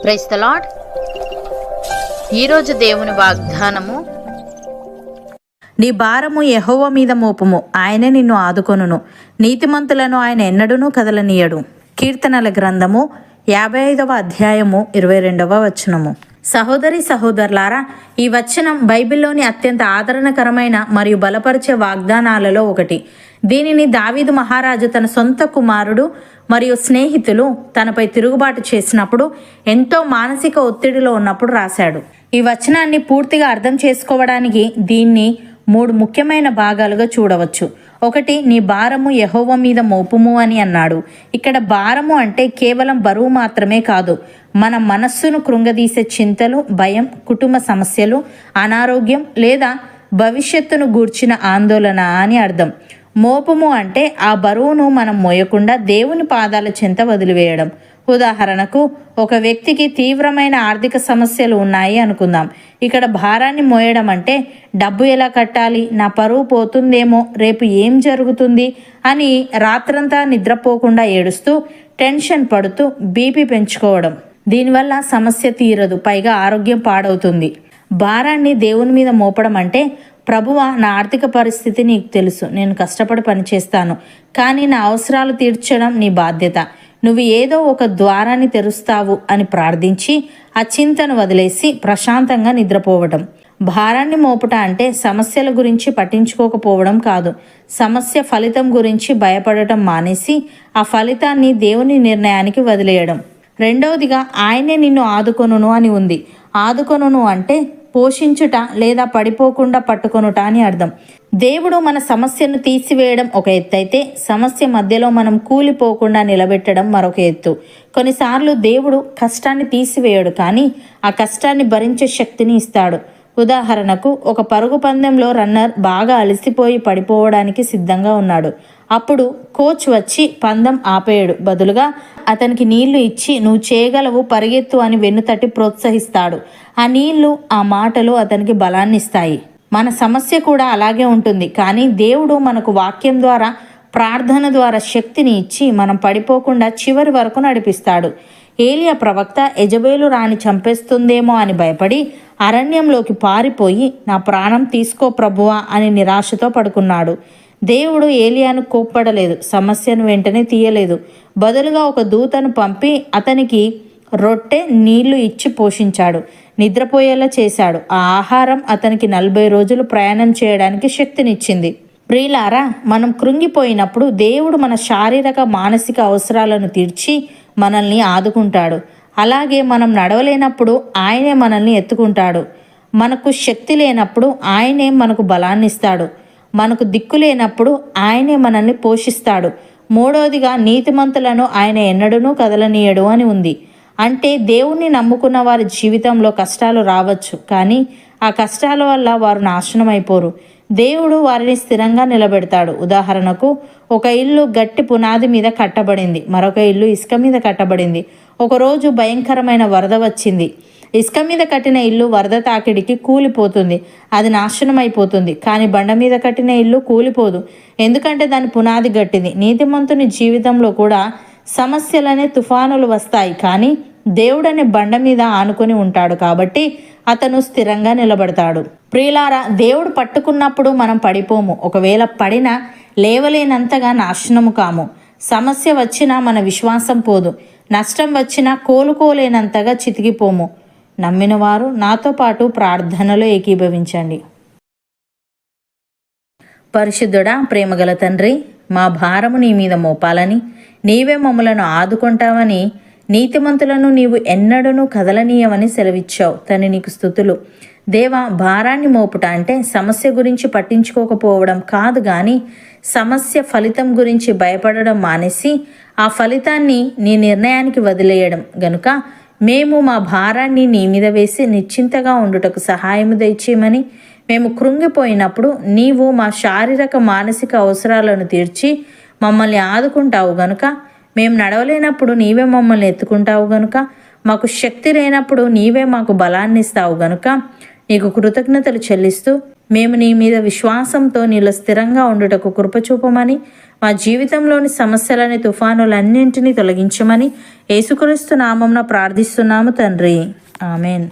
Praise the lord. ఈరోజు దేవుని వాగ్దానము, నీ భారము యెహోవా మీద మోపుము, ఆయనే నిన్ను ఆదుకొనును. నీతిమంతులను ఆయన ఎన్నడూనూ కదలనీయడు. కీర్తనల గ్రంథము 55వ అధ్యాయము 22వ వచనము. సహోదరి సహోదరులారా, ఈ వచనం బైబిల్లోని అత్యంత ఆదరణకరమైన మరియు బలపరిచే వాగ్దానాలలో ఒకటి. దీనిని దావీదు మహారాజు తన సొంత కుమారుడు మరియు స్నేహితులు తనపై తిరుగుబాటు చేసినప్పుడు, ఎంతో మానసిక ఒత్తిడిలో ఉన్నప్పుడు రాశాడు. ఈ వచనాన్ని పూర్తిగా అర్థం చేసుకోవడానికి దీన్ని 3 ముఖ్యమైన భాగాలుగా చూడవచ్చు. ఒకటి, నీ భారము యెహోవా మీద మోపుము అని అన్నాడు. ఇక్కడ భారము అంటే కేవలం బరువు మాత్రమే కాదు, మన మనస్సును కృంగదీసే చింతలు, భయం, కుటుంబ సమస్యలు, అనారోగ్యం లేదా భవిష్యత్తును గూర్చిన ఆందోళన అని అర్థం. మోపము అంటే ఆ బరువును మనం మోయకుండా దేవుని పాదాల చెంత వదిలివేయడం. ఉదాహరణకు, ఒక వ్యక్తికి తీవ్రమైన ఆర్థిక సమస్యలు ఉన్నాయి అనుకుందాం. ఇక్కడ భారాన్ని మోయడం అంటే డబ్బు ఎలా కట్టాలి, నా పరువు పోతుందేమో, రేపు ఏం జరుగుతుంది అని రాత్రంతా నిద్రపోకుండా ఏడుస్తూ టెన్షన్ పడుతూ బీపీ పెంచుకోవడం. దీనివల్ల సమస్య తీరదు, పైగా ఆరోగ్యం పాడవుతుంది. భారాన్ని దేవుని మీద మోపడం అంటే, ప్రభువా, నా ఆర్థిక పరిస్థితి నీకు తెలుసు, నేను కష్టపడి పనిచేస్తాను, కానీ నా అవసరాలు తీర్చడం నీ బాధ్యత. నువ్వు ఏదో ఒక ద్వారాన్ని తెరుస్తావు అని ప్రార్థించి ఆ చింతను వదిలేసి ప్రశాంతంగా నిద్రపోవడం. భారాన్ని మోపుట అంటే సమస్యల గురించి పట్టించుకోకపోవడం కాదు, సమస్య ఫలితం గురించి భయపడటం మానేసి ఆ ఫలితాన్ని దేవుని నిర్ణయానికి వదిలేయడం. రెండవదిగా, ఆయనే నిన్ను ఆదుకొనును అని ఉంది. ఆదుకొనును అంటే పోషించుట లేదా పడిపోకుండా పట్టుకొనుట అని అర్థం. దేవుడు మన సమస్యను తీసివేయడం ఒక ఎత్తు అయితే, సమస్య మధ్యలో మనం కూలిపోకుండా నిలబెట్టడం మరొక ఎత్తు. కొన్నిసార్లు దేవుడు కష్టాన్ని తీసివేయడు, కానీ ఆ కష్టాన్ని భరించే శక్తిని ఇస్తాడు. ఉదాహరణకు, ఒక పరుగు పందెంలో రన్నర్ బాగా అలసిపోయి పడిపోవడానికి సిద్ధంగా ఉన్నాడు. అప్పుడు కోచ్ వచ్చి పందెం ఆపేయడు, బదులుగా అతనికి నీళ్లు ఇచ్చి నువ్వు చేయగలవు, పరిగెత్తు అని వెన్నుతట్టి ప్రోత్సహిస్తాడు. ఆ నీళ్లు, ఆ మాటలు అతనికి బలాన్ని ఇస్తాయి. మన సమస్య కూడా అలాగే ఉంటుంది, కానీ దేవుడు మనకు వాక్యం ద్వారా, ప్రార్థన ద్వారా శక్తిని ఇచ్చి మనం పడిపోకుండా చివరి వరకు నడిపిస్తాడు. ఏలియా ప్రవక్త యెజబెలు రాణి చంపేస్తుందేమో అని భయపడి అరణ్యంలోకి పారిపోయి, నా ప్రాణం తీసుకో ప్రభువా అని నిరాశతో పడుకున్నాడు. దేవుడు ఏలియాను కోప్పడలేదు, సమస్యను వెంటనే తీయలేదు. బదులుగా ఒక దూతను పంపి అతనికి రొట్టె, నీళ్లు ఇచ్చి పోషించాడు, నిద్రపోయేలా చేశాడు. ఆ ఆహారం అతనికి 40 రోజులు ప్రయాణం చేయడానికి శక్తినిచ్చింది. ప్రియులారా, మనం కృంగిపోయినప్పుడు దేవుడు మన శారీరక, మానసిక అవసరాలను తీర్చి మనల్ని ఆదుకుంటాడు. అలాగే మనం నడవలేనప్పుడు ఆయనే మనల్ని ఎత్తుకుంటాడు. మనకు శక్తి లేనప్పుడు ఆయనే మనకు బలాన్ని ఇస్తాడు. మనకు దిక్కు లేనప్పుడు ఆయనే మనల్ని పోషిస్తాడు. మూడవదిగా, నీతిమంతులను ఆయన ఎన్నడూనూ కదలనీయడు అని ఉంది. అంటే దేవుణ్ణి నమ్ముకున్న వారి జీవితంలో కష్టాలు రావచ్చు, కానీ ఆ కష్టాల వల్ల వారు నాశనం అయిపోరు. దేవుడు వారిని స్థిరంగా నిలబెడతాడు. ఉదాహరణకు, ఒక ఇల్లు గట్టి పునాది మీద కట్టబడింది, మరొక ఇల్లు ఇసుక మీద కట్టబడింది. ఒకరోజు భయంకరమైన వరద వచ్చింది. ఇసుక మీద కట్టిన ఇల్లు వరద తాకిడికి కూలిపోతుంది, అది నాశనం అయిపోతుంది. కానీ బండ మీద కట్టిన ఇల్లు కూలిపోదు, ఎందుకంటే దాని పునాది గట్టిది. నీతిమంతుని జీవితంలో కూడా సమస్యలనే తుఫానులు వస్తాయి, కానీ దేవుడనే బండ మీద ఆనుకొని ఉంటాడు కాబట్టి అతను స్థిరంగా నిలబడతాడు. ప్రియులారా, దేవుడు పట్టుకున్నప్పుడు మనం పడిపోము. ఒకవేళ పడినా లేవలేనంతగా నాశనము కాము. సమస్య వచ్చినా మన విశ్వాసం పోదు, నష్టం వచ్చినా కోలుకోలేనంతగా చితికిపోము. నమ్మిన వారు నాతో పాటు ప్రార్థనలో ఏకీభవించండి. పరిశుద్ధుడా, ప్రేమగల తండ్రి, మా భారము నీ మీద మోపాలని, నీవే మమ్మలను ఆదుకుంటావని, నీతిమంతులను నీవు ఎన్నడూనూ కదలనీయమని సెలవిచ్చావు. తండ్రి, నీకు స్తుతులు. దేవా, భారాన్ని మోపుట అంటే సమస్య గురించి పట్టించుకోకపోవడం కాదు, కానీ సమస్య ఫలితం గురించి భయపడడం మానేసి ఆ ఫలితాన్ని నీ నిర్ణయానికి వదిలేయడం. గనుక మేము మా భారాన్ని నీ మీద వేసి నిశ్చింతగా ఉండుటకు సహాయము దయచేయమని, మేము కృంగిపోయినప్పుడు నీవు మా శారీరక, మానసిక అవసరాలను తీర్చి మమ్మల్ని ఆదుకుంటావు గనుక, మేము నడవలేనప్పుడు నీవే మమ్మల్ని ఎత్తుకుంటావు గనుక, మాకు శక్తి లేనప్పుడు నీవే మాకు బలాన్ని ఇస్తావు గనుక, నీకు కృతజ్ఞతలు చెల్లిస్తూ మేము నీ మీద విశ్వాసంతో నీలో స్థిరంగా ఉండుటకు కృప చూపమని, మా జీవితంలోని సమస్యలని, తుఫానులన్నింటినీ తొలగించమని యేసుక్రీస్తు నామమున ప్రార్థిస్తున్నాము తండ్రి. ఆమెన్.